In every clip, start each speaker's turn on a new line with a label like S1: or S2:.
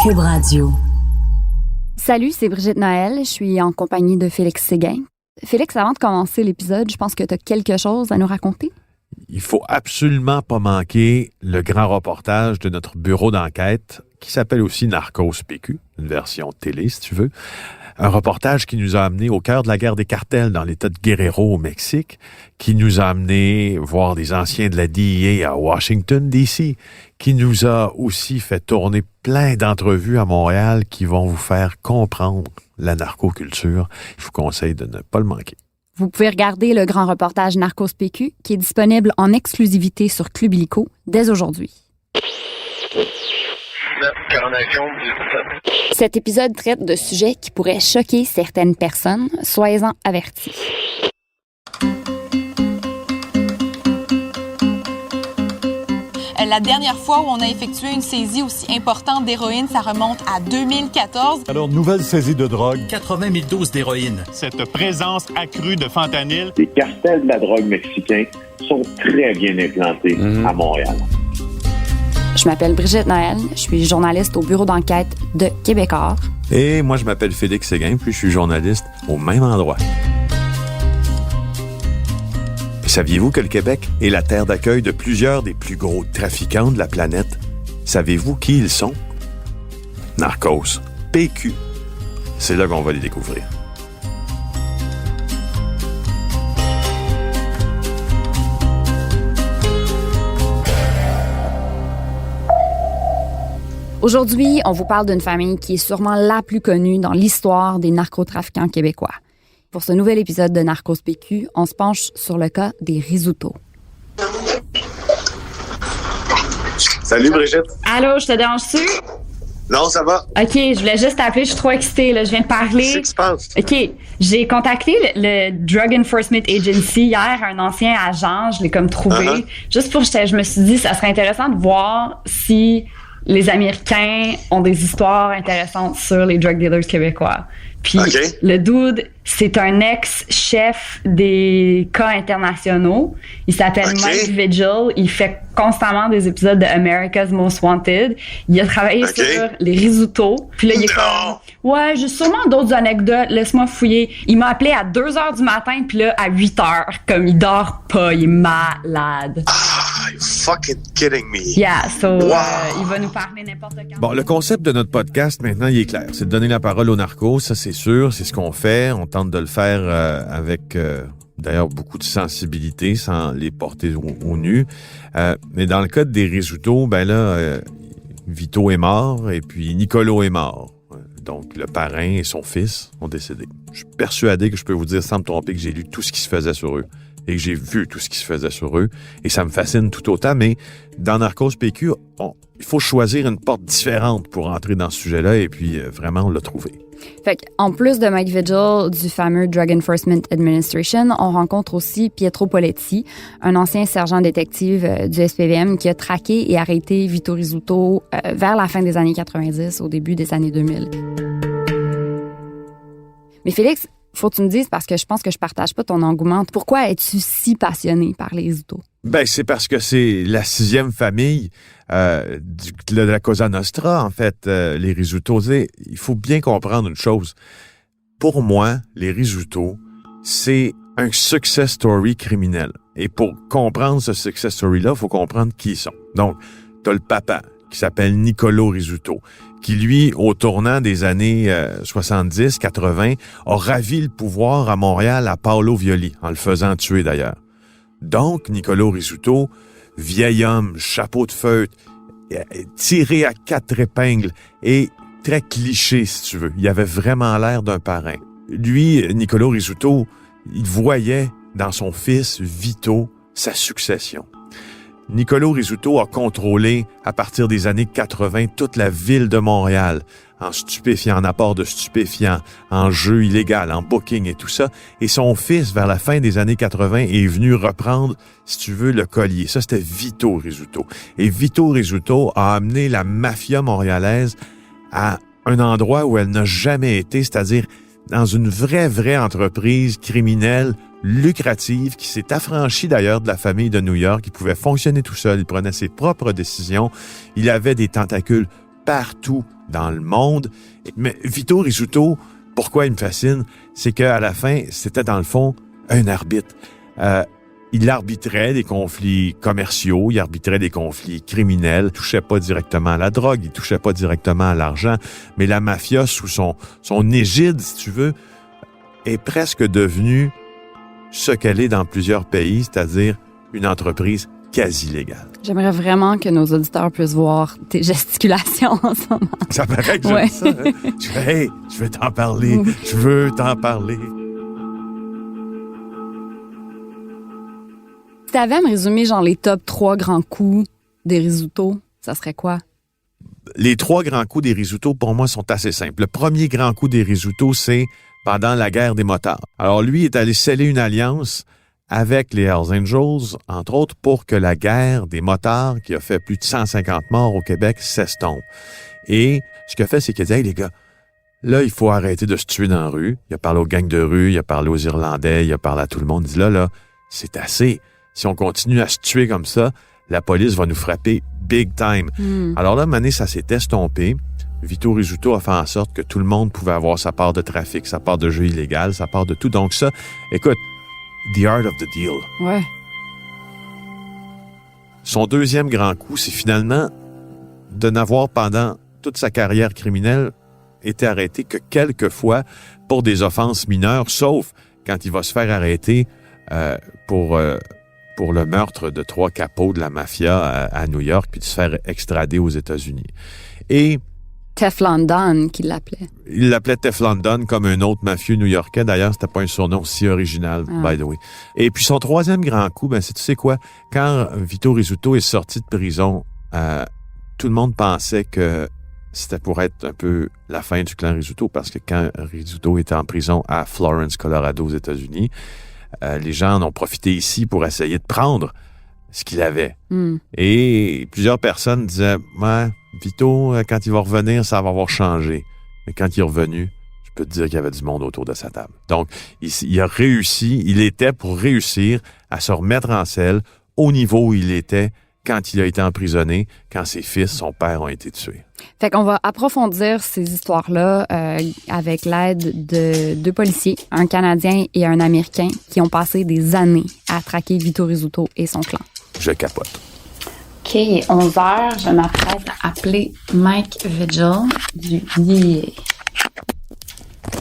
S1: Cube Radio.
S2: Salut, c'est Brigitte Noël. Je suis en compagnie de Félix Séguin. Félix, avant de commencer l'épisode, je pense que tu as quelque chose à nous raconter.
S3: Il faut absolument pas manquer le grand reportage de notre bureau d'enquête qui s'appelle aussi Narcos PQ, une version télé si tu veux. Un reportage qui nous a amenés au cœur de la guerre des cartels dans l'État de Guerrero au Mexique, qui nous a amenés voir des anciens de la DEA à Washington, D.C., qui nous a aussi fait tourner plein d'entrevues à Montréal qui vont vous faire comprendre la narcoculture. Je vous conseille de ne pas le manquer.
S2: Vous pouvez regarder le grand reportage Narcos PQ qui est disponible en exclusivité sur Club Illico dès aujourd'hui. Cet épisode traite de sujets qui pourraient choquer certaines personnes. Soyez-en avertis.
S4: La dernière fois où on a effectué une saisie aussi importante d'héroïne, ça remonte à 2014.
S5: Alors, nouvelle saisie de drogue.
S6: 80 000 doses d'héroïne.
S7: Cette présence accrue de fentanyl.
S8: Les cartels de la drogue mexicains sont très bien implantés à Montréal.
S2: Je m'appelle Brigitte Noël, je suis journaliste au bureau d'enquête de Québécois.
S3: Et moi, je m'appelle Félix Séguin, puis je suis journaliste au même endroit. Saviez-vous que le Québec est la terre d'accueil de plusieurs des plus gros trafiquants de la planète? Savez-vous qui ils sont? Narcos, PQ. C'est là qu'on va les découvrir.
S2: Aujourd'hui, on vous parle d'une famille qui est sûrement la plus connue dans l'histoire des narcotrafiquants québécois. Pour ce nouvel épisode de Narcos PQ, on se penche sur le cas des Rizzuto.
S8: Salut Brigitte.
S9: Allô, je te dérange-tu?
S8: Non, ça va.
S9: OK, je voulais juste t'appeler, je suis trop excitée, là, je viens de parler.
S8: Qu'est-ce qui se passe?
S9: OK, j'ai contacté le Drug Enforcement Agency hier, un ancien agent, je l'ai comme trouvé. Juste pour, je me suis dit, ça serait intéressant de voir si les Américains ont des histoires intéressantes sur les drug dealers québécois. Puis le dude, c'est un ex-chef des cas internationaux. Il s'appelle Mike Vigil. Il fait constamment des épisodes de America's Most Wanted. Il a travaillé sur les Rizzuto. Puis là, il est comme... Ouais, j'ai sûrement d'autres anecdotes. Laisse-moi fouiller. Il m'a appelé à 2h du matin, puis là, à 8h. Comme il dort pas, il est malade.
S8: Ah, you're fucking kidding me.
S9: Yeah, so il va nous parler n'importe quand.
S3: Bon, le concept de notre podcast, maintenant, il est clair. C'est de donner la parole aux narcos, ça c'est sûr, c'est ce qu'on fait. On tente de le faire avec, d'ailleurs, beaucoup de sensibilité, sans les porter au nu. Mais dans le cas des Rizzuto, ben là, Vito est mort et puis Nicolo est mort. Donc, le parrain et son fils ont décédé. Je suis persuadé que je peux vous dire sans me tromper que j'ai lu tout ce qui se faisait sur eux et que j'ai vu tout ce qui se faisait sur eux. Et ça me fascine tout autant, mais dans Narcos PQ, il faut choisir une porte différente pour entrer dans ce sujet-là et puis vraiment, on l'a trouvé.
S2: Fait qu'en plus de Mike Vigil du fameux Drug Enforcement Administration, on rencontre aussi Pietro Poletti, un ancien sergent détective du SPVM qui a traqué et arrêté Vito Rizzuto vers la fin des années 90, au début des années 2000. Mais Félix, faut que tu me dises, parce que je pense que je partage pas ton engouement, pourquoi es-tu si passionné par les Rizzuto?
S3: Ben, c'est parce que c'est la 6e famille de la Cosa Nostra, en fait, les Rizzuto. Il faut bien comprendre une chose. Pour moi, les Rizzuto, c'est un success story criminel. Et pour comprendre ce success story-là, il faut comprendre qui ils sont. Donc, t'as le papa, qui s'appelle Nicolo Rizzuto, qui, lui, au tournant des années 70-80, a ravi le pouvoir à Montréal à Paolo Violi, en le faisant tuer d'ailleurs. Donc, Nicolo Rizzuto, vieil homme, chapeau de feutre, tiré à 4 épingles et très cliché, si tu veux. Il avait vraiment l'air d'un parrain. Lui, Nicolo Rizzuto, il voyait dans son fils Vito sa succession. Nicolo Rizzuto a contrôlé, à partir des années 80, toute la ville de Montréal, en stupéfiants, en apport de stupéfiants, en jeu illégal, en booking et tout ça. Et son fils, vers la fin des années 80, est venu reprendre, si tu veux, le collier. Ça, c'était Vito Rizzuto. Et Vito Rizzuto a amené la mafia montréalaise à un endroit où elle n'a jamais été, c'est-à-dire dans une vraie entreprise criminelle lucrative qui s'est affranchie d'ailleurs de la famille de New York. Il pouvait fonctionner tout seul, il prenait ses propres décisions. Il avait des tentacules partout dans le monde. Mais Vito Rizzuto, pourquoi il me fascine, c'est qu'à la fin, c'était dans le fond un arbitre. Il arbitrait des conflits commerciaux, il arbitrait des conflits criminels, il touchait pas directement à la drogue, il touchait pas directement à l'argent, mais la mafia, sous son égide, si tu veux, est presque devenue ce qu'elle est dans plusieurs pays, c'est-à-dire une entreprise quasi légale.
S2: J'aimerais vraiment que nos auditeurs puissent voir tes gesticulations en ce moment.
S3: Ça paraît que j'aime ça. Hein? Je veux t'en parler.
S2: Oui.
S3: Je veux t'en parler.
S2: Si t'avais à me résumer genre les top 3 grands coups des Rizzuto, ça serait quoi?
S3: Les 3 grands coups des Rizzuto, pour moi, sont assez simples. Le premier grand coup des Rizzuto, c'est pendant la guerre des motards. Alors, lui est allé sceller une alliance avec les Hells Angels, entre autres, pour que la guerre des motards, qui a fait plus de 150 morts au Québec, s'estompe. Et ce qu'il a fait, c'est qu'il a dit « Hey, les gars, là, il faut arrêter de se tuer dans la rue. » Il a parlé aux gangs de rue, il a parlé aux Irlandais, il a parlé à tout le monde. Il dit « Là, c'est assez. Si on continue à se tuer comme ça, la police va nous frapper big time. » Alors là, mané, ça s'est estompé. Vito Rizzuto a fait en sorte que tout le monde pouvait avoir sa part de trafic, sa part de jeu illégal, sa part de tout. Donc ça, écoute, the art of the deal.
S2: Ouais.
S3: Son deuxième grand coup, c'est finalement de n'avoir, pendant toute sa carrière criminelle, été arrêté que quelques fois pour des offenses mineures, sauf quand il va se faire arrêter pour le meurtre de 3 capots de la mafia à New York, puis de se faire extrader aux États-Unis. Et
S2: Teflon Don, qu'il l'appelait.
S3: il l'appelait Teflon Don comme un autre mafieux new-yorkais. D'ailleurs, c'était pas un surnom si original, by the way. Et puis son troisième grand coup, ben c'est, tu sais quoi, quand Vito Rizzuto est sorti de prison, tout le monde pensait que c'était pour être un peu la fin du clan Rizzuto, parce que quand Rizzuto était en prison à Florence, Colorado, aux États-Unis, les gens en ont profité ici pour essayer de prendre ce qu'il avait. Et plusieurs personnes disaient « Ouais, Vito, quand il va revenir, ça va avoir changé. » Mais quand il est revenu, je peux te dire qu'il y avait du monde autour de sa table. Donc, il a réussi, il était pour réussir à se remettre en selle au niveau où il était quand il a été emprisonné, quand ses fils, son père, ont été tués.
S2: Fait qu'on va approfondir ces histoires-là avec l'aide de 2 policiers, un Canadien et un Américain, qui ont passé des années à traquer Vito Rizzuto et son clan.
S3: Je capote.
S2: OK, 11h, je m'apprête à appeler Mike Vigil du DEA.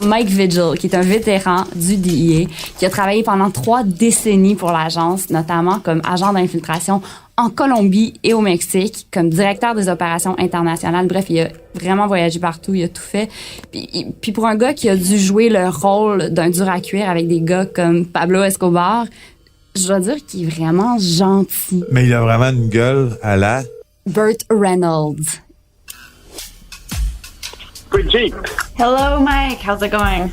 S2: Mike Vigil, qui est un vétéran du DEA, qui a travaillé pendant 3 décennies pour l'agence, notamment comme agent d'infiltration en Colombie et au Mexique, comme directeur des opérations internationales. Bref, il a vraiment voyagé partout, il a tout fait. Puis pour un gars qui a dû jouer le rôle d'un dur à cuire avec des gars comme Pablo Escobar, je dois dire qu'il est vraiment gentil.
S3: Mais il a vraiment une gueule à la...
S2: Burt Reynolds.
S8: Brigitte,
S9: Hello, Mike. How's it going?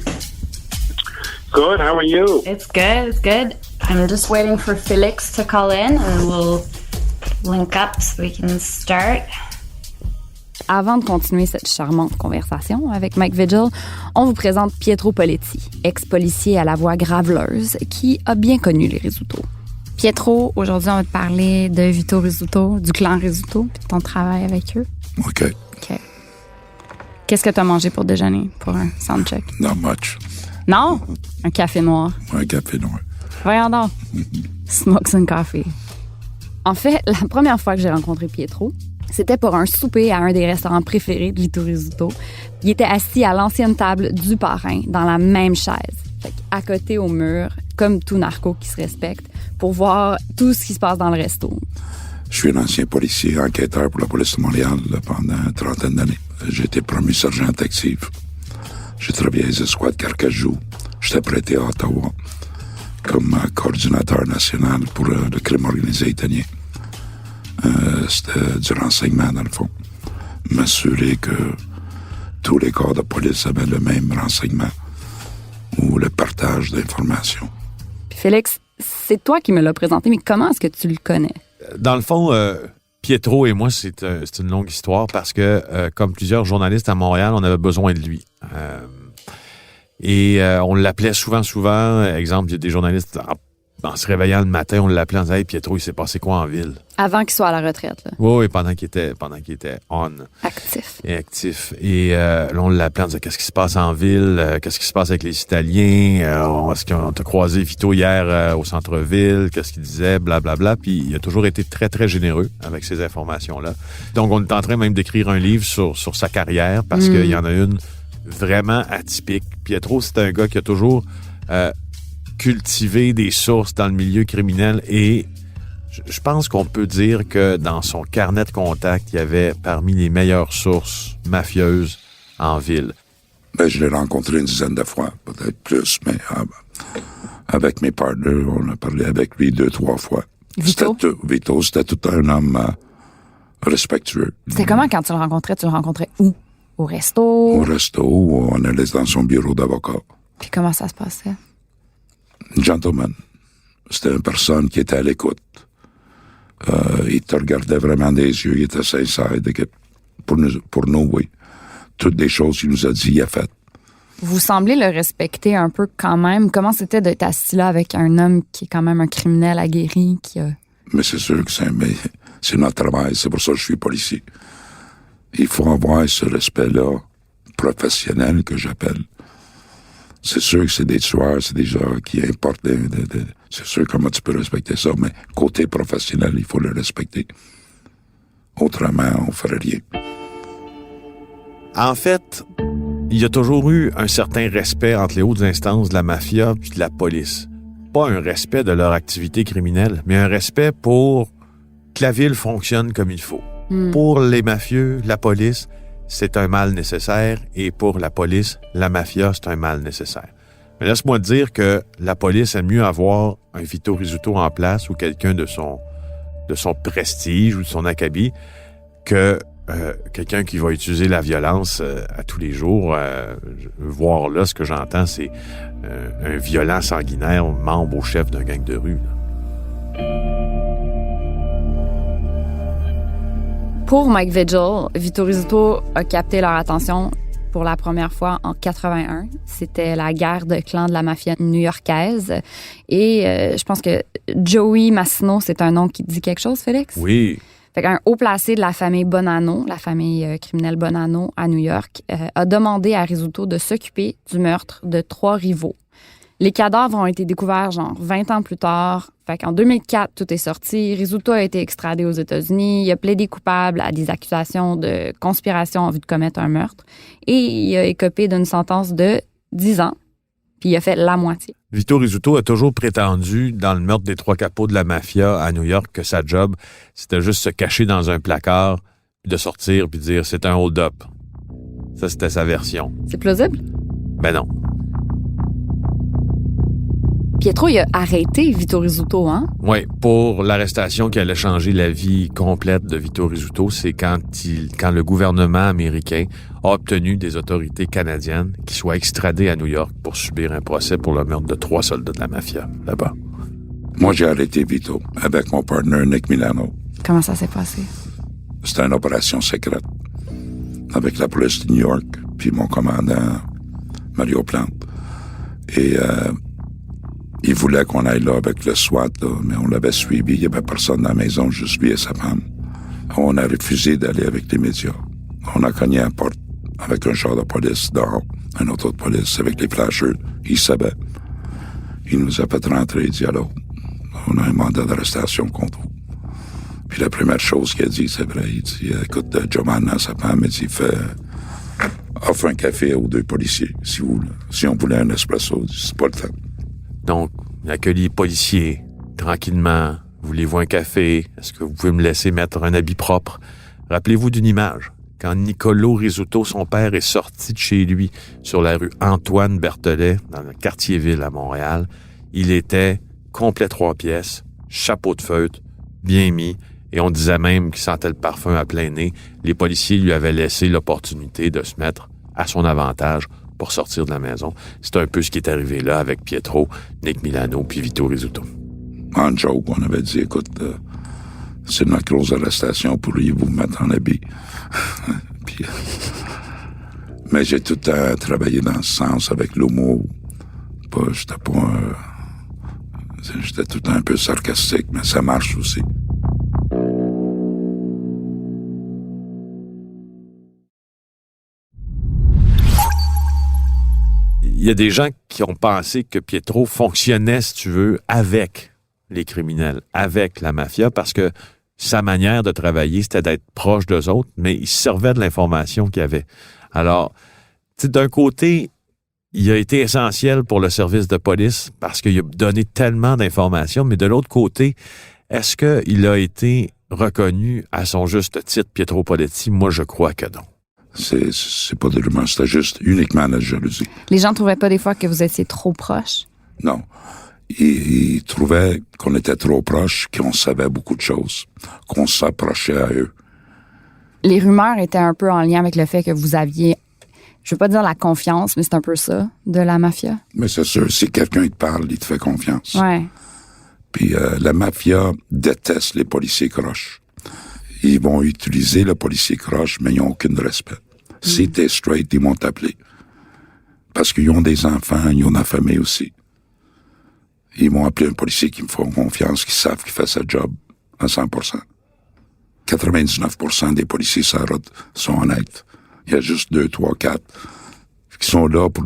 S8: good. How are you?
S9: It's good. It's good. I'm just waiting for Felix to call in, and we'll link up so we can start.
S2: Avant de continuer cette charmante conversation avec Mike Vigil, on vous présente Pietro Poletti, ex-policier à la voix graveleuse qui a bien connu les Rizzuto. Pietro, aujourd'hui, on va te parler de Vito Rizzuto, du clan Rizzuto, puis de ton travail avec eux.
S1: OK.
S2: OK. Qu'est-ce que tu as mangé pour déjeuner, pour un soundcheck?
S1: Not much.
S2: Non? Un café noir.
S1: Un café noir.
S2: Voyons donc. Smokes and coffee. En fait, la première fois que j'ai rencontré Pietro, c'était pour un souper à un des restaurants préférés de Vito Rizzuto. Il était assis à l'ancienne table du parrain, dans la même chaise, fait à côté au mur, comme tout narco qui se respecte, pour voir tout ce qui se passe dans le resto.
S1: Je suis un ancien policier enquêteur pour la police de Montréal pendant une trentaine d'années. J'ai été promu sergent actif. J'ai travaillé à les escouades Carcajou. J'étais prêté à Ottawa comme coordinateur national pour le crime organisé italien. C'était du renseignement, dans le fond. M'assurer que tous les corps de police avaient le même renseignement ou le partage d'informations.
S2: Puis Félix, c'est toi qui me l'as présenté, mais comment est-ce que tu le connais?
S3: Dans le fond, Pietro et moi, c'est une longue histoire parce que, comme plusieurs journalistes à Montréal, on avait besoin de lui. On l'appelait souvent. Exemple, il y a des journalistes en se réveillant le matin, on l'appelait en disant « Hey, Pietro, il s'est passé quoi en ville? »
S2: Avant qu'il soit à la retraite, là.
S3: Oui, pendant qu'il était on.
S2: Actif.
S3: Et actif. Et là, on l'appelait en disant « Qu'est-ce qui se passe en ville? Qu'est-ce qui se passe avec les Italiens? Est-ce qu'on t'a croisé Vito hier au centre-ville? Qu'est-ce qu'il disait? Blablabla. » Puis il a toujours été très, très généreux avec ces informations-là. Donc, on est en train même d'écrire un livre sur sa carrière parce qu'il y en a une vraiment atypique. Pietro, c'est un gars qui a toujours cultivé des sources dans le milieu criminel et je pense qu'on peut dire que dans son carnet de contact, il y avait parmi les meilleures sources mafieuses en ville.
S1: Ben, je l'ai rencontré une dizaine de fois, peut-être plus, mais avec mes partners, on a parlé avec lui 2-3 fois. Vito, c'était tout un homme respectueux.
S2: C'était comment quand tu le rencontrais? Tu le rencontrais où? Au resto?
S1: Au resto, on allait dans son bureau d'avocat.
S2: Puis comment ça se passait?
S1: Gentleman. C'était une personne qui était à l'écoute. Il te regardait vraiment des yeux, il était sincère. Pour nous, oui. Toutes les choses qu'il nous a dit, il a fait.
S2: Vous semblez le respecter un peu quand même. Comment c'était d'être assis là avec un homme qui est quand même un criminel aguerri?
S1: Mais c'est sûr que c'est notre travail, c'est pour ça que je suis policier. Il faut avoir ce respect-là professionnel que j'appelle. C'est sûr que c'est des tueurs, c'est des gens qui importent. C'est sûr comment tu peux respecter ça, mais côté professionnel, il faut le respecter. Autrement, on ferait rien.
S3: En fait, il y a toujours eu un certain respect entre les hautes instances de la mafia et de la police. Pas un respect de leur activité criminelle, mais un respect pour que la ville fonctionne comme il faut. Pour les mafieux, la police, c'est un mal nécessaire, et pour la police, la mafia, c'est un mal nécessaire. Mais laisse-moi te dire que la police aime mieux avoir un Vito Rizzuto en place ou quelqu'un de son prestige ou de son acabit que quelqu'un qui va utiliser la violence à tous les jours. Voir là, ce que j'entends, c'est un violent sanguinaire, membre au chef d'un gang de rue. Là.
S2: Pour Mike Vigil, Vito Rizzuto a capté leur attention pour la première fois en 81. C'était la guerre de clans de la mafia new-yorkaise. Et je pense que Joey Massino, c'est un nom qui te dit quelque chose, Félix?
S3: Oui.
S2: Fait qu'un haut placé de la famille Bonanno, la famille criminelle Bonanno à New York, a demandé à Rizzuto de s'occuper du meurtre de 3 rivaux. Les cadavres ont été découverts 20 ans plus tard. Fait qu'en 2004, tout est sorti. Rizzuto a été extradé aux États-Unis. Il a plaidé coupable à des accusations de conspiration en vue de commettre un meurtre. Et il a écopé d'une sentence de 10 ans. Puis il a fait la moitié.
S3: Vito Rizzuto a toujours prétendu, dans le meurtre des 3 capots de la mafia à New York, que sa job, c'était juste se cacher dans un placard, puis de sortir, puis de dire « c'est un hold-up ». Ça, c'était sa version.
S2: C'est plausible?
S3: Ben non.
S2: Pietro, il a arrêté Vito Rizzuto, hein?
S3: Oui, pour l'arrestation qui allait changer la vie complète de Vito Rizzuto, c'est quand le gouvernement américain a obtenu des autorités canadiennes qui soient extradées à New York pour subir un procès pour le meurtre de 3 soldats de la mafia, là-bas.
S1: Moi, j'ai arrêté Vito avec mon partner Nick Milano.
S2: Comment ça s'est passé?
S1: C'était une opération secrète avec la police de New York, puis mon commandant Mario Plante. Et il voulait qu'on aille là avec le SWAT, là, mais on l'avait suivi. Il n'y avait personne dans la maison, juste lui et sa femme. On a refusé d'aller avec les médias. On a cogné à la porte avec un char de police dehors, un auto de police avec les flashers. Il savait. Il nous a fait rentrer. Il dit « Alors, on a un mandat d'arrestation contre vous. » Puis la première chose qu'il a dit, c'est vrai, il dit « Écoute, Giovanna, sa femme, il dit « offre un café aux 2 policiers, si on voulait un espresso. » C'est pas le temps.
S3: Donc, il accueille les policiers, tranquillement. Voulez-vous un café? Est-ce que vous pouvez me laisser mettre un habit propre? Rappelez-vous d'une image. Quand Niccolo Rizzuto, son père, est sorti de chez lui sur la rue Antoine Berthelet, dans le quartier-ville à Montréal, il était complet 3 pièces, chapeau de feutre, bien mis, et on disait même qu'il sentait le parfum à plein nez. Les policiers lui avaient laissé l'opportunité de se mettre à son avantage pour sortir de la maison. C'est un peu ce qui est arrivé là avec Pietro, Nick Milano puis Vito Rizzuto.
S1: En joke, on avait dit, écoute, c'est notre grosse arrestation, pourriez-vous mettre en habit? Puis, mais j'ai tout le temps travaillé dans ce sens avec l'humour. J'étais tout un peu sarcastique, mais ça marche aussi.
S3: Il y a des gens qui ont pensé que Pietro fonctionnait, si tu veux, avec les criminels, avec la mafia, parce que sa manière de travailler, c'était d'être proche d'eux autres, mais il se servait de l'information qu'il avait. Alors, tu sais, d'un côté, il a été essentiel pour le service de police parce qu'il a donné tellement d'informations, mais de l'autre côté, est-ce qu'il a été reconnu à son juste titre, Pietro Poletti? Moi, je crois que non.
S1: C'est pas de l'humour, c'était juste uniquement la jalousie.
S2: Les gens trouvaient pas des fois que vous étiez trop proches?
S1: Non. Ils trouvaient qu'on était trop proches, qu'on savait beaucoup de choses, qu'on s'approchait à eux.
S2: Les rumeurs étaient un peu en lien avec le fait que vous aviez, je veux pas dire la confiance, mais c'est un peu ça, de la mafia.
S1: Mais c'est sûr, si quelqu'un te parle, il te fait confiance.
S2: Ouais.
S1: Puis la mafia déteste les policiers croches. Ils vont utiliser le policier croche, mais ils n'ont aucun respect. Si t'es straight, ils vont t'appeler. Parce qu'ils ont des enfants, ils ont une famille aussi. Ils vont appeler un policier qui me font confiance, qui savent qu'il fait sa job à 100%. 99% des policiers sur la route sont honnêtes. Il y a juste 2, 3, 4 qui sont là pour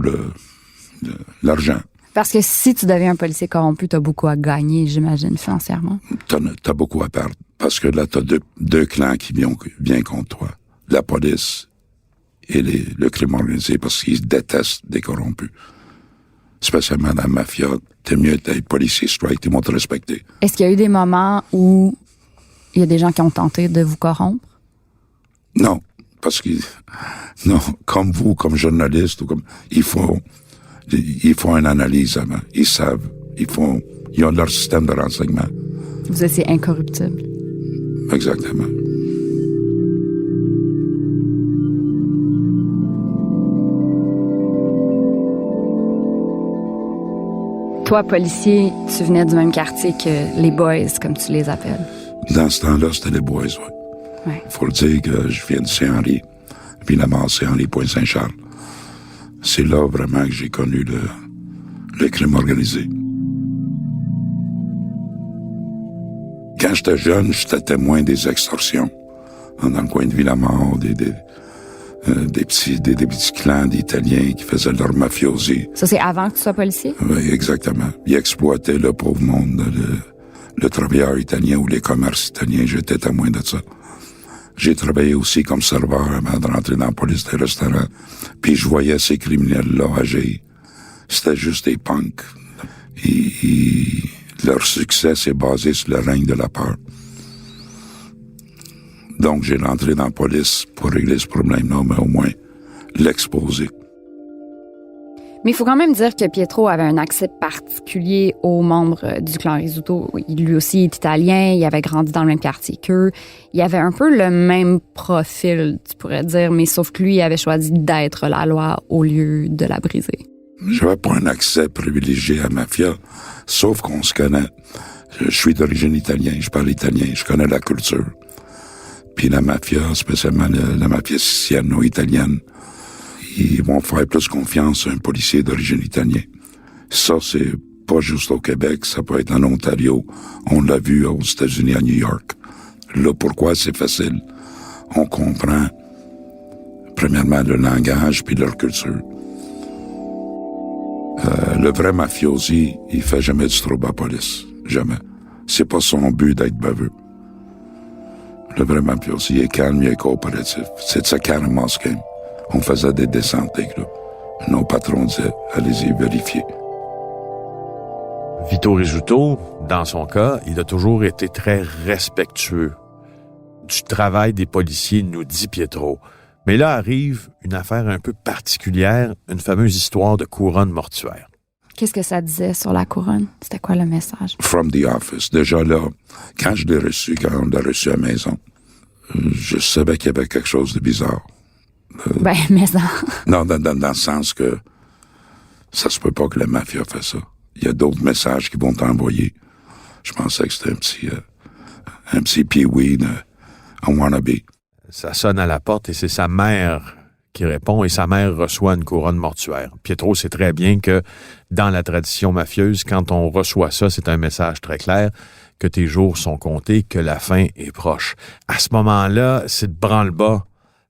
S1: l'argent.
S2: Parce que si tu deviens un policier corrompu, t'as beaucoup à gagner, j'imagine, financièrement.
S1: T'as beaucoup à perdre. Parce que là, t'as deux clans qui viennent contre toi. La police et le crime organisé, parce qu'ils détestent des corrompus. Spécialement dans la mafia, t'es mieux d'être policier straight, ils vont te respecter.
S2: Est-ce qu'il y a eu des moments où il y a des gens qui ont tenté de vous corrompre?
S1: Non, parce que, non, comme vous, comme journaliste, ou comme, il faut une analyse avant. Ils savent, ils ont leur système de renseignement.
S2: Vous étiez incorruptible.
S1: Exactement.
S2: Toi, policier, tu venais du même quartier que les boys, comme tu les appelles.
S1: Dans ce temps-là, c'était les boys, oui.
S2: Ouais.
S1: Faut le dire que je viens de Saint-Henri, puis là-bas, Saint-Henri, Pointe-Saint-Charles. C'est là vraiment que j'ai connu le crime organisé. Quand j'étais jeune, j'étais témoin des extorsions. Dans le coin de Villamort, des petits clans d'Italiens qui faisaient leur mafiosi.
S2: Ça, c'est avant que tu sois policier?
S1: Oui, exactement. Ils exploitaient le pauvre monde, le travailleur italien ou les commerces italiens. J'étais témoin de ça. J'ai travaillé aussi comme serveur avant de rentrer dans la police des restaurants. Puis je voyais ces criminels-là agir. C'était juste des punks. Et leur succès s'est basé sur le règne de la peur. Donc, j'ai rentré dans la police pour régler ce problème-là, mais au moins l'exposer.
S2: Mais il faut quand même dire que Pietro avait un accès particulier aux membres du clan Rizzuto. Lui aussi est italien, il avait grandi dans le même quartier qu'eux. Il avait un peu le même profil, tu pourrais dire, mais sauf que lui, il avait choisi d'être la loi au lieu de la briser.
S1: J'avais pas un accès privilégié à la mafia, sauf qu'on se connaît. Je suis d'origine italienne, je parle italien, je connais la culture. Puis la mafia, spécialement la mafia siciliano-italienne, ils vont faire plus confiance à un policier d'origine italienne. Ça, c'est pas juste au Québec, ça peut être en Ontario. On l'a vu aux États-Unis, à New York. Là, pourquoi c'est facile? On comprend, premièrement, le langage puis leur culture. Le vrai mafiosi, il fait jamais du trouble à la police. Jamais. C'est pas son but d'être baveux. Le vrai mafiosi est calme, il est coopératif. C'est ça carrément ce game. On faisait des descentes des groupes. Nos patrons disaient, allez-y, vérifiez.
S3: Vito Rizzuto, dans son cas, il a toujours été très respectueux du travail des policiers, nous dit Pietro. Mais là arrive une affaire un peu particulière, une fameuse histoire de couronne mortuaire.
S2: Qu'est-ce que ça disait sur la couronne? C'était quoi le message?
S1: From the office. Déjà là, quand je l'ai reçu, quand on l'a reçu à la maison, je savais qu'il y avait quelque chose de bizarre.
S2: Mais ça...
S1: Non, dans le sens que ça se peut pas que la mafia fait ça. Il y a d'autres messages qui vont t'envoyer. Je pensais que c'était un petit pee-wee, un wannabe.
S3: Ça sonne à la porte et c'est sa mère qui répond et sa mère reçoit une couronne mortuaire. Pietro sait très bien que dans la tradition mafieuse, quand on reçoit ça, c'est un message très clair que tes jours sont comptés, que la fin est proche. À ce moment-là, c'est de branle-bas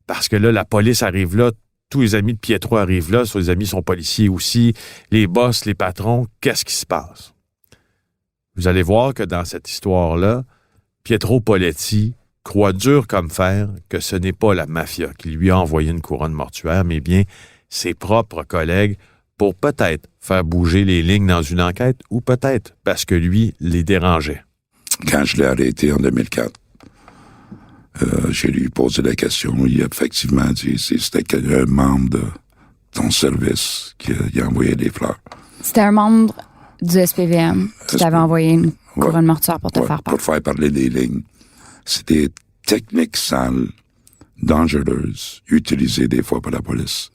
S3: parce que là, la police arrive là, tous les amis de Pietro arrivent là, les amis sont policiers aussi, les boss, les patrons, qu'est-ce qui se passe? Vous allez voir que dans cette histoire-là, Pietro Poletti croit dur comme fer que ce n'est pas la mafia qui lui a envoyé une couronne mortuaire, mais bien ses propres collègues pour peut-être faire bouger les lignes dans une enquête ou peut-être parce que lui les dérangeait.
S1: Quand je l'ai arrêté en 2004, j'ai lui posé la question. Il a effectivement dit si c'était un membre de ton service qui a envoyé des fleurs.
S2: C'était un membre du SPVM qui t'avait envoyé une couronne mortuaire pour te faire parler.
S1: Pour faire parler des lignes. C'est des techniques sales, dangereuses, utilisées des fois par la police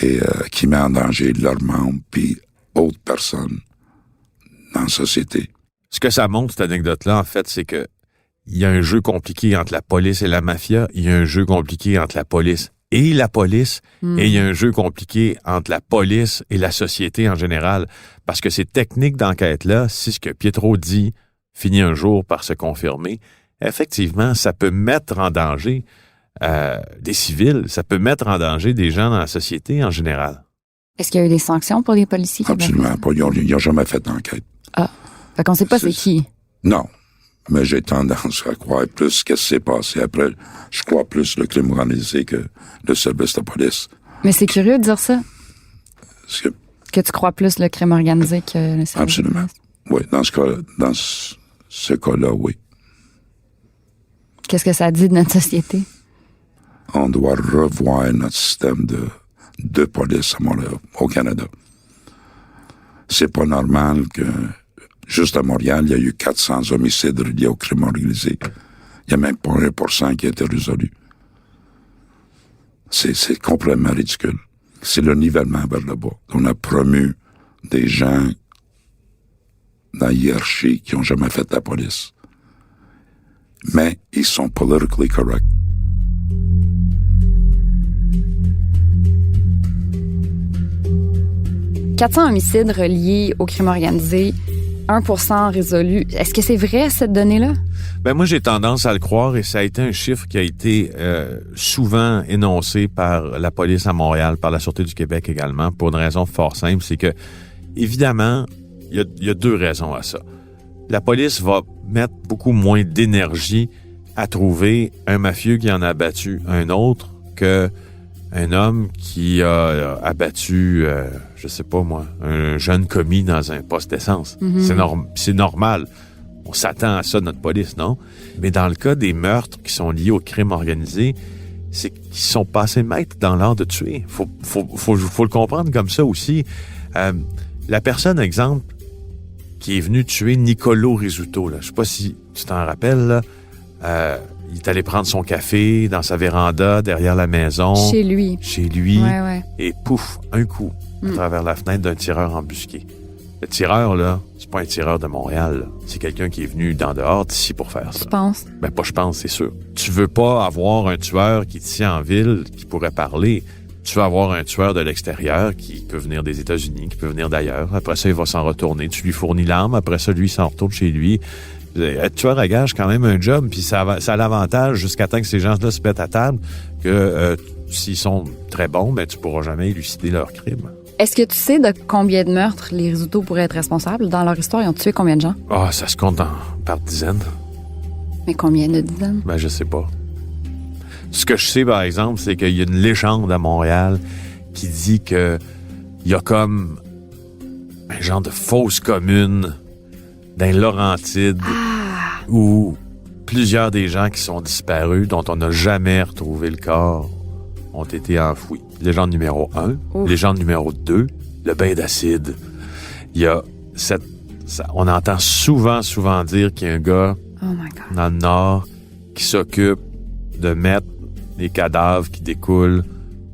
S1: et qui met en danger leurs membres puis autres personnes dans la société.
S3: Ce que ça montre, cette anecdote-là, en fait, c'est que il y a un jeu compliqué entre la police et la mafia, il y a un jeu compliqué entre la police et la police, et il y a un jeu compliqué entre la police et la société en général. Parce que ces techniques d'enquête-là, si ce que Pietro dit finit un jour par se confirmer, effectivement, ça peut mettre en danger des civils, ça peut mettre en danger des gens dans la société en général.
S2: Est-ce qu'il y a eu des sanctions pour les policiers?
S1: Absolument pas. Ils n'ont jamais fait d'enquête.
S2: Ah. Fait qu'on sait pas c'est qui.
S1: Non. Mais j'ai tendance à croire plus ce qui s'est passé après. Je crois plus le crime organisé que le service de police.
S2: Mais c'est curieux de dire ça. Que tu crois plus le crime organisé que le service
S1: Absolument.
S2: de police.
S1: Oui, dans ce cas-là, oui.
S2: Qu'est-ce que ça dit de notre société?
S1: On doit revoir notre système de police à Montréal, au Canada. C'est pas normal que, juste à Montréal, il y a eu 400 homicides reliés au crime organisé. Il n'y a même pas 1% qui a été résolu. C'est complètement ridicule. C'est le nivellement vers le bas. On a promu des gens dans la hiérarchie qui n'ont jamais fait de la police. Mais ils sont politically correct. «
S2: 400 homicides reliés au crime organisé, 1% résolu. Est-ce que c'est vrai, cette donnée-là?
S3: Ben moi, j'ai tendance à le croire et ça a été un chiffre qui a été souvent énoncé par la police à Montréal, par la Sûreté du Québec également, pour une raison fort simple, c'est que, évidemment, il y a deux raisons à ça. La police va mettre beaucoup moins d'énergie à trouver un mafieux qui en a abattu un autre que un homme qui a abattu, je sais pas moi, un jeune commis dans un poste d'essence. Mm-hmm. C'est normal. On s'attend à ça de notre police, non? Mais dans le cas des meurtres qui sont liés au crime organisé, c'est qu'ils sont passés maîtres dans l'art de tuer. Faut le comprendre comme ça aussi. La personne, exemple, qui est venue tuer Nicolo Rizzuto, là, je sais pas si tu t'en rappelles, là, il est allé prendre son café dans sa véranda, derrière la maison.
S2: Chez lui. Ouais.
S3: Et pouf, un coup, à travers la fenêtre d'un tireur embusqué. Le tireur, là, c'est pas un tireur de Montréal, là. C'est quelqu'un qui est venu d'en dehors d'ici pour faire ça.
S2: Tu penses?
S3: Ben, pas je pense, c'est sûr. Tu veux pas avoir un tueur qui tient en ville, qui pourrait parler. Tu veux avoir un tueur de l'extérieur qui peut venir des États-Unis, qui peut venir d'ailleurs. Après ça, il va s'en retourner. Tu lui fournis l'arme. Après ça, lui, il s'en retourne chez lui. Être tueur à gage, quand même un job, puis ça a l'avantage, jusqu'à temps que ces gens-là se mettent à table, que s'ils sont très bons, ben tu pourras jamais élucider leur crime.
S2: Est-ce que tu sais de combien de meurtres les Rizzuto pourraient être responsables? Dans leur histoire, ils ont tué combien de gens?
S3: Ah, ça se compte par dizaines.
S2: Mais combien de dizaines?
S3: Ben, je sais pas. Ce que je sais, par exemple, c'est qu'il y a une légende à Montréal qui dit que il y a comme un genre de fausse commune dans les Laurentides où plusieurs des gens qui sont disparus, dont on n'a jamais retrouvé le corps, ont été enfouis. Légende numéro 1. Ouf. Légende numéro 2, le bain d'acide. Il y a on entend souvent dire qu'il y a un gars dans le Nord qui s'occupe de mettre les cadavres qui découlent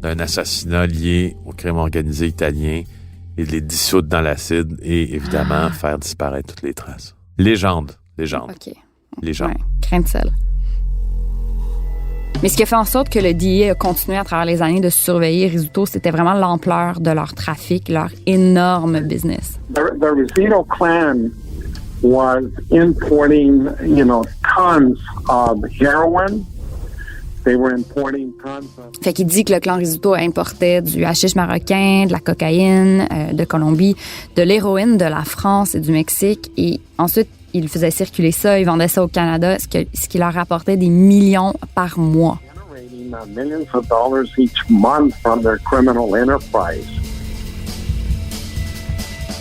S3: d'un assassinat lié au crime organisé italien et de les dissoudre dans l'acide et, évidemment, faire disparaître toutes les traces. Légende.
S2: OK.
S3: Légende.
S2: Ouais. Grain de sel. Mais ce qui a fait en sorte que le DEA a continué à travers les années de surveiller Rizzuto, c'était vraiment l'ampleur de leur trafic, leur énorme business.
S5: The Rizzuto clan was importing, tons of heroin. They were importing tons of...
S2: Fait qu'il dit que le clan Rizzuto importait du hashish marocain, de la cocaïne de Colombie, de l'héroïne de la France et du Mexique. Et ensuite, ils faisaient circuler ça, ils vendaient ça au Canada, ce qui leur rapportait des millions par mois.
S5: Generating millions of dollars each month from their criminal enterprise.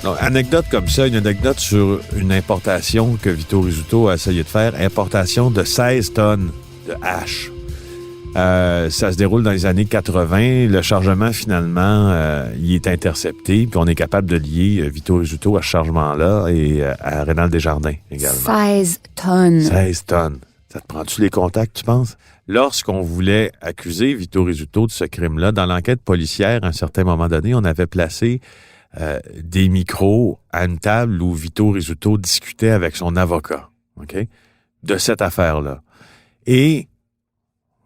S3: Donc, anecdote comme ça, une anecdote sur une importation que Vito Rizzuto a essayé de faire, importation de 16 tonnes de hash. Ça se déroule dans les années 80. Le chargement, finalement, il est intercepté, puis on est capable de lier Vito Rizzuto à ce chargement-là et à Rénal Desjardins également.
S2: 16 tonnes.
S3: 16 tonnes. Ça te prend-tu les contacts, tu penses? Lorsqu'on voulait accuser Vito Rizzuto de ce crime-là, dans l'enquête policière, à un certain moment donné, on avait placé des micros à une table où Vito Rizzuto discutait avec son avocat, OK, de cette affaire-là. Et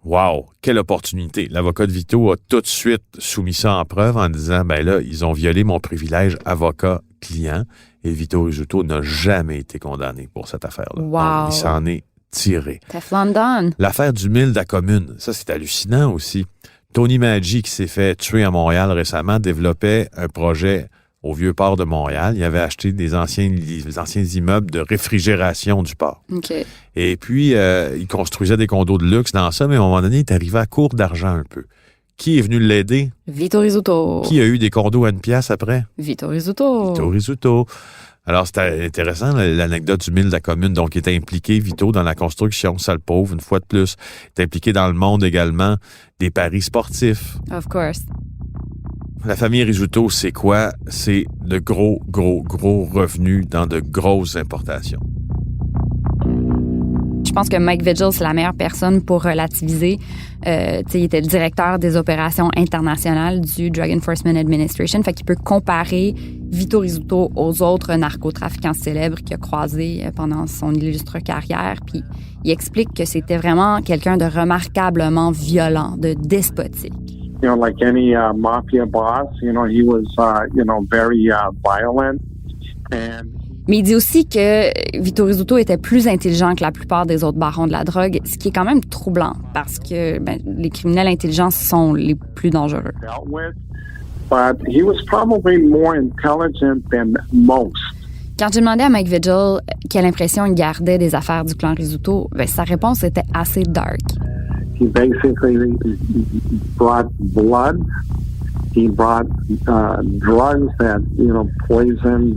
S3: wow, quelle opportunité. L'avocat de Vito a tout de suite soumis ça en preuve en disant, ben là, ils ont violé mon privilège avocat-client et Vito Rizzuto n'a jamais été condamné pour cette affaire-là.
S2: Wow.
S3: Donc, il s'en est tiré.
S2: Teflon Don.
S3: L'affaire du mille de la commune, ça, c'est hallucinant aussi. Tony Maggi, qui s'est fait tuer à Montréal récemment, développait un projet au Vieux-Port de Montréal. Il avait acheté des anciens immeubles de réfrigération du port.
S2: OK.
S3: Et puis, il construisait des condos de luxe dans ça, mais à un moment donné, il est arrivé à court d'argent un peu. Qui est venu l'aider?
S2: Vito Rizzuto.
S3: Qui a eu des condos à une pièce après?
S2: Vito Rizzuto.
S3: Vito Rizzuto. Alors, c'était intéressant, l'anecdote du mille de la commune. Donc, il était impliqué, Vito, dans la construction, sale pauvre, une fois de plus. Il est impliqué dans le monde également des paris sportifs.
S2: Of course.
S3: La famille Rizzuto, c'est quoi? C'est de gros revenus dans de grosses importations.
S2: Je pense que Mike Vigil, c'est la meilleure personne pour relativiser. Il était le directeur des opérations internationales du Drug Enforcement Administration. Fait qu'il peut comparer Vito Rizzuto aux autres narcotrafiquants célèbres qu'il a croisés pendant son illustre carrière. Puis il explique que c'était vraiment quelqu'un de remarquablement violent, de despotique.
S5: Like any mafia boss, he was, very violent.
S2: Mais il dit aussi que Vito Rizzuto était plus intelligent que la plupart des autres barons de la drogue, ce qui est quand même troublant parce que les criminels intelligents sont les plus dangereux.
S5: But he was probably more intelligent than most.
S2: Quand j'ai demandé à Mike Vigil quelle impression il gardait des affaires du clan Rizzuto, sa réponse était assez dark.
S5: He basically brought blood. He brought drugs that, poisoned,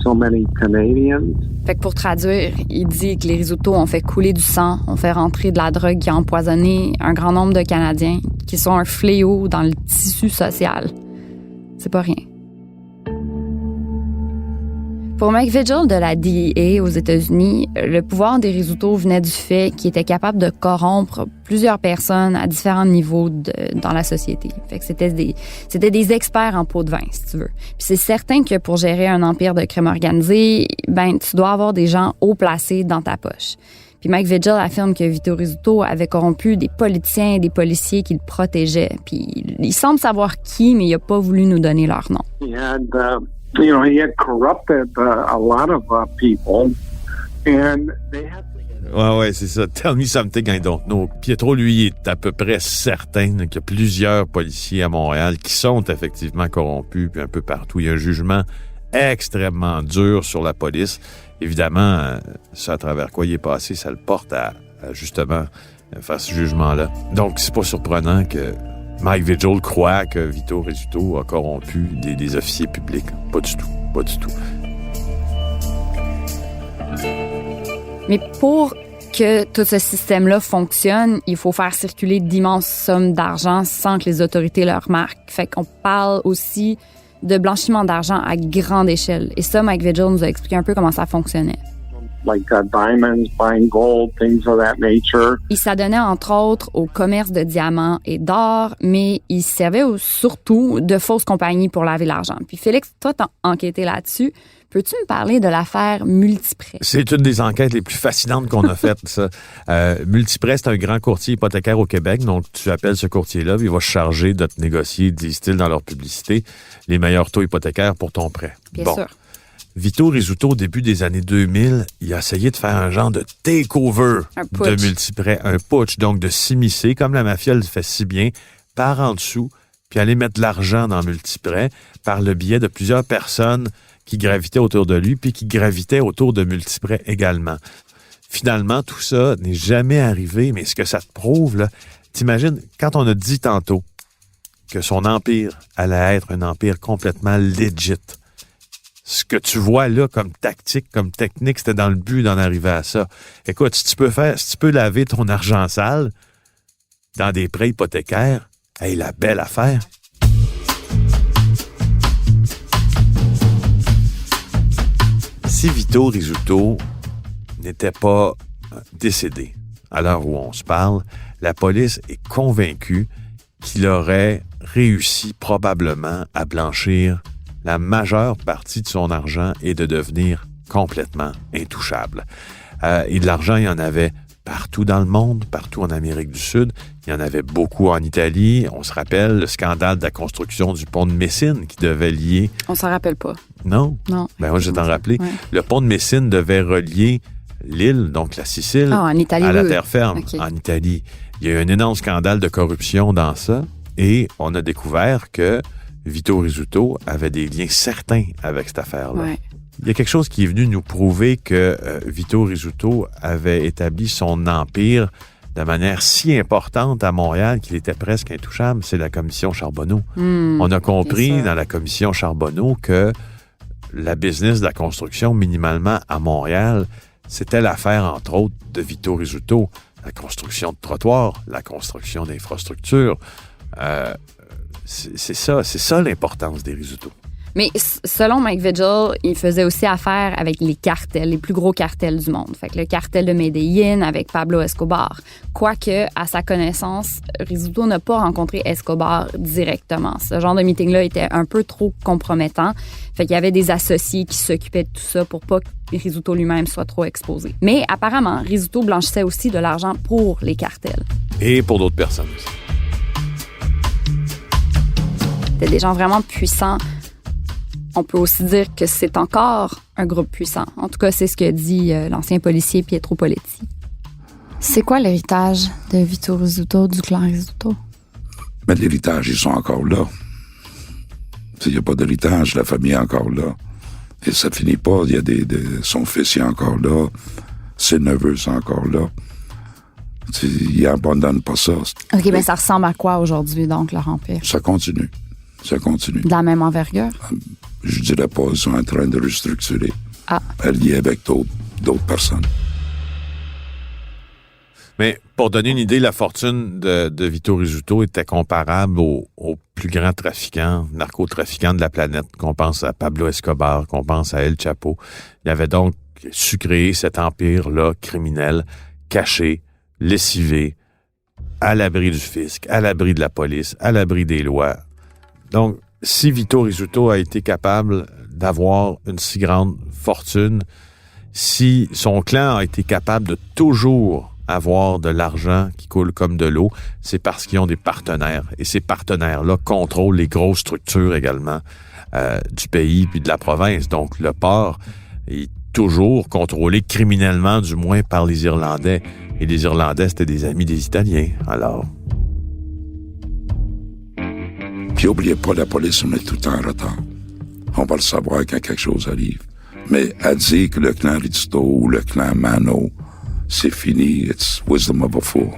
S5: so many Canadians.
S2: Fait que pour traduire, il dit que les Rizzuto ont fait couler du sang, ont fait rentrer de la drogue qui a empoisonné un grand nombre de Canadiens, qui sont un fléau dans le tissu social. C'est pas rien. Pour Mike Vigil de la DEA aux États-Unis, le pouvoir des Rizzuto venait du fait qu'ils étaient capables de corrompre plusieurs personnes à différents niveaux dans la société. Fait que c'était des experts en pot de vin, si tu veux. Puis c'est certain que pour gérer un empire de crime organisé, tu dois avoir des gens haut placés dans ta poche. Puis Mike Vigil affirme que Vito Rizzuto avait corrompu des politiciens et des policiers qui le protégeaient. Puis il semble savoir qui, mais il n'a pas voulu nous donner leur nom.
S5: He had corrupted a lot of people, and they had.
S3: Ouais, c'est ça. Tell me something I don't know. Pietro, lui, est à peu près certain qu'il y a plusieurs policiers à Montréal qui sont effectivement corrompus, puis un peu partout. Il y a un jugement extrêmement dur sur la police. Évidemment, ça à travers quoi il est passé, ça le porte à justement faire ce jugement-là. Donc, c'est pas surprenant que Mike Vigil croit que Vito Rizzuto a corrompu des officiers publics. Pas du tout.
S2: Mais pour que tout ce système-là fonctionne, il faut faire circuler d'immenses sommes d'argent sans que les autorités le remarquent. Fait qu'on parle aussi de blanchiment d'argent à grande échelle. Et ça, Mike Vigil nous a expliqué un peu comment ça fonctionnait.
S5: like diamonds, buying gold, things of that nature.
S2: Il s'adonnait entre autres au commerce de diamants et d'or, mais il servait surtout de fausses compagnies pour laver l'argent. Puis Félix, toi, t'as enquêté là-dessus. Peux-tu me parler de l'affaire Multiprêt?
S3: C'est une des enquêtes les plus fascinantes qu'on a faites, ça. Multiprêt, c'est un grand courtier hypothécaire au Québec. Donc, tu appelles ce courtier-là, il va se charger de te négocier, disent-ils dans leur publicité, les meilleurs taux hypothécaires pour ton prêt.
S2: Bien sûr.
S3: Vito Rizzuto, au début des années 2000, il a essayé de faire un genre de takeover de Multiprêt, un putsch, donc de s'immiscer, comme la mafia le fait si bien, par en dessous, puis aller mettre de l'argent dans Multiprêt par le biais de plusieurs personnes qui gravitaient autour de lui, puis qui gravitaient autour de Multiprêt également. Finalement, tout ça n'est jamais arrivé, mais ce que ça te prouve, là, t'imagines, quand on a dit tantôt que son empire allait être un empire complètement legit, ce que tu vois là comme tactique, comme technique, c'était dans le but d'en arriver à ça. Écoute, si tu peux laver ton argent sale dans des prêts hypothécaires, hey, la belle affaire. Si Vito Rizzuto n'était pas décédé à l'heure où on se parle, la police est convaincue qu'il aurait réussi probablement à blanchir la majeure partie de son argent et de devenir complètement intouchable. Et de l'argent, il y en avait partout dans le monde, partout en Amérique du Sud. Il y en avait beaucoup en Italie. On se rappelle le scandale de la construction du pont de Messine qui devait lier...
S2: On s'en rappelle pas.
S3: Non?
S2: Non.
S3: Ben moi, je vais t'en rappeler.
S2: Ouais.
S3: Le pont de Messine devait relier l'île, donc la Sicile,
S2: en Italie,
S3: à la
S2: oui.
S3: terre ferme,
S2: Okay.
S3: en Italie. Il y a eu un énorme scandale de corruption dans ça et on a découvert que Vito Rizzuto avait des liens certains avec cette affaire-là.
S2: Ouais.
S3: Il y a quelque chose qui est venu nous prouver que Vito Rizzuto avait établi son empire de manière si importante à Montréal qu'il était presque intouchable, c'est la commission Charbonneau. On a compris dans la commission Charbonneau que la business de la construction, minimalement à Montréal, c'était l'affaire, entre autres, de Vito Rizzuto. La construction de trottoirs, la construction d'infrastructures. C'est ça l'importance des Rizzuto.
S2: Mais selon Mike Vigil, il faisait aussi affaire avec les cartels, les plus gros cartels du monde. Fait que le cartel de Medellín avec Pablo Escobar. Quoique, à sa connaissance, Rizzuto n'a pas rencontré Escobar directement. Ce genre de meeting-là était un peu trop compromettant. Fait qu'il y avait des associés qui s'occupaient de tout ça pour pas que Rizzuto lui-même soit trop exposé. Mais apparemment, Rizzuto blanchissait aussi de l'argent pour les cartels.
S3: Et pour d'autres personnes aussi.
S2: C'était des gens vraiment puissants. On peut aussi dire que c'est encore un groupe puissant. En tout cas, c'est ce que dit l'ancien policier Pietro Poletti. C'est quoi l'héritage de Vito Rizzuto, du clan Rizzuto?
S1: Mais l'héritage, ils sont encore là. S'il n'y a pas d'héritage, la famille est encore là. Et ça finit pas. Il y a son fils est encore là. Ses neveux sont encore là. Il abandonne pas ça.
S2: OK, bien ça ressemble à quoi aujourd'hui, donc, leur empire?
S1: Ça continue. Ça continue.
S2: De la même envergure?
S1: Je dirais pas, ils sont en train de restructurer. Alliés avec d'autres personnes.
S3: Mais pour donner une idée, la fortune de Vito Rizzuto était comparable aux plus grands trafiquants, narcotrafiquants de la planète, qu'on pense à Pablo Escobar, qu'on pense à El Chapo. Il avait donc su créer cet empire-là criminel, caché, lessivé, à l'abri du fisc, à l'abri de la police, à l'abri des lois. Donc, si Vito Rizzuto a été capable d'avoir une si grande fortune, si son clan a été capable de toujours avoir de l'argent qui coule comme de l'eau, c'est parce qu'ils ont des partenaires. Et ces partenaires-là contrôlent les grosses structures également du pays puis de la province. Donc, le port est toujours contrôlé criminellement, du moins par les Irlandais. Et les Irlandais, c'était des amis des Italiens. Alors...
S1: Puis n'oubliez pas, la police, on est tout le temps en retard. On va le savoir quand quelque chose arrive. Mais à dire que le clan Rizzuto ou le clan Mano, c'est fini, it's wisdom of a fool.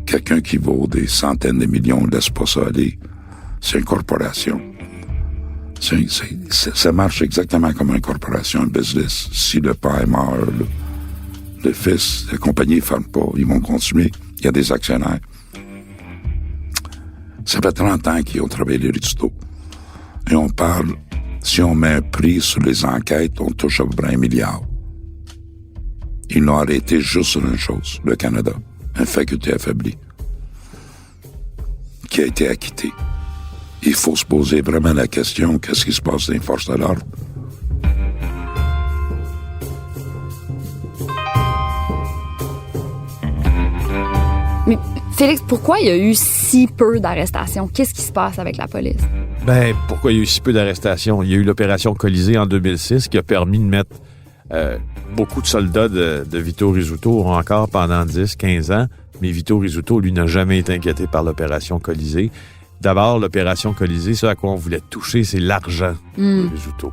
S1: Quelqu'un qui vaut des centaines de millions ne laisse pas ça aller. C'est une corporation. Ça marche exactement comme une corporation, un business. Si le père est mort, le fils, la compagnie ne ferme pas, ils vont continuer. Il y a des actionnaires. Ça fait 30 ans qu'ils ont travaillé les Rizzuto. Et on parle, si on met un prix sur les enquêtes, on touche à peu près 1 milliard. Ils l'ont arrêté juste sur une chose, le Canada, une faculté affaiblie, qui a été acquittée. Il faut se poser vraiment la question, qu'est-ce qui se passe dans les forces de l'ordre?
S2: Mais Félix, pourquoi il y a eu si peu d'arrestations? Qu'est-ce qui se passe avec la police?
S3: Ben, pourquoi il y a eu si peu d'arrestations? Il y a eu l'opération Colisée en 2006 qui a permis de mettre beaucoup de soldats de Vito Rizzuto encore pendant 10-15 ans. Mais Vito Rizzuto, lui, n'a jamais été inquiété par l'opération Colisée. D'abord, l'opération Colisée, ce à quoi on voulait toucher, c'est l'argent de Rizzuto.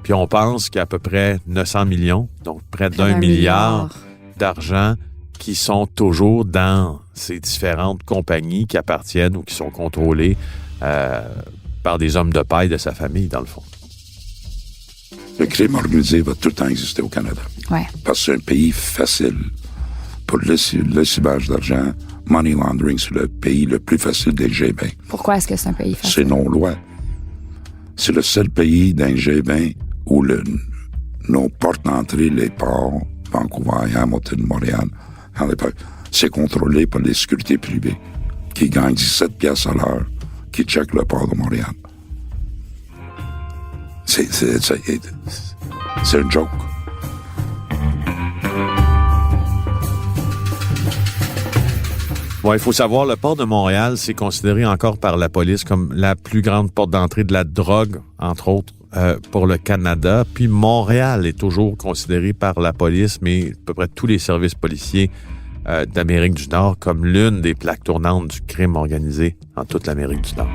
S3: Puis on pense qu'il y a à peu près 900 millions, donc près d'1 milliard d'argent qui sont toujours dans ces différentes compagnies qui appartiennent ou qui sont contrôlées par des hommes de paille de sa famille, dans le fond.
S1: Le crime organisé va tout le temps exister au Canada.
S2: Ouais.
S1: Parce que c'est un pays facile. Pour le lessivage d'argent, money laundering, c'est le pays le plus facile des G20.
S2: Pourquoi est-ce que c'est un pays facile?
S1: C'est non-loi. C'est le seul pays dans les G20 où nos portes d'entrée, les ports, Vancouver, Hamilton, Montréal, c'est contrôlé par les sécurités privées qui gagnent 17 piastres à l'heure, qui checkent le port de Montréal. C'est un joke.
S3: Bon, il faut savoir, le port de Montréal, c'est considéré encore par la police comme la plus grande porte d'entrée de la drogue, entre autres, pour le Canada. Puis Montréal est toujours considéré par la police, mais à peu près tous les services policiers d'Amérique du Nord comme l'une des plaques tournantes du crime organisé en toute l'Amérique du Nord.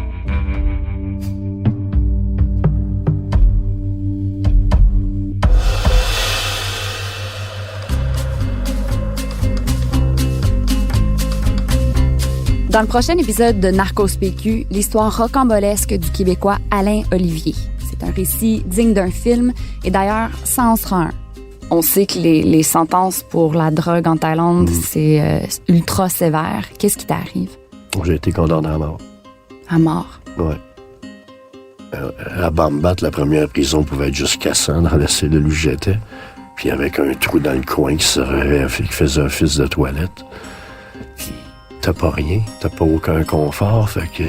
S2: Dans le prochain épisode de Narcos PQ, l'histoire rocambolesque du Québécois Alain Olivier. C'est un récit digne d'un film et d'ailleurs, ça en sera un. On sait que les sentences pour la drogue en Thaïlande, c'est ultra sévère. Qu'est-ce qui t'arrive?
S6: J'ai été condamné à mort.
S2: À mort?
S6: Oui. À Bambat, la première prison pouvait être jusqu'à 100 dans la cellule où j'étais. Puis avec un trou dans le coin qui faisait office de toilette. T'as pas rien, t'as pas aucun confort, fait que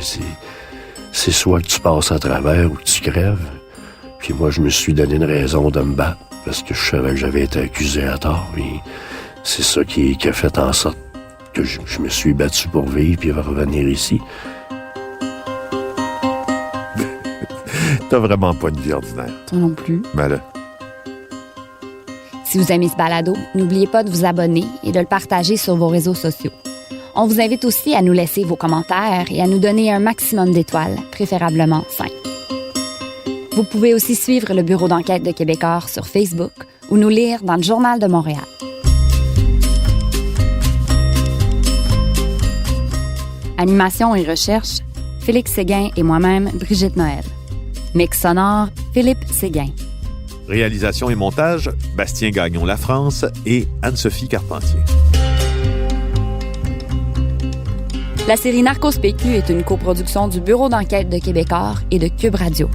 S6: c'est soit que tu passes à travers ou que tu crèves. Puis moi, je me suis donné une raison de me battre, parce que je savais que j'avais été accusé à tort, et c'est ça qui a fait en sorte que je me suis battu pour vivre puis revenir ici.
S3: T'as vraiment pas une vie ordinaire.
S2: Toi non plus.
S3: Ben là.
S2: Si vous aimez ce balado, n'oubliez pas de vous abonner et de le partager sur vos réseaux sociaux. On vous invite aussi à nous laisser vos commentaires et à nous donner un maximum d'étoiles, préférablement 5. Vous pouvez aussi suivre le bureau d'enquête de Québécois sur Facebook ou nous lire dans le Journal de Montréal. Animation et recherche, Félix Séguin et moi-même, Brigitte Noël. Mix sonore, Philippe Séguin.
S3: Réalisation et montage, Bastien Gagnon La France et Anne-Sophie Carpentier.
S2: La série Narcos PQ est une coproduction du Bureau d'enquête de Québécois et de Cube Radio.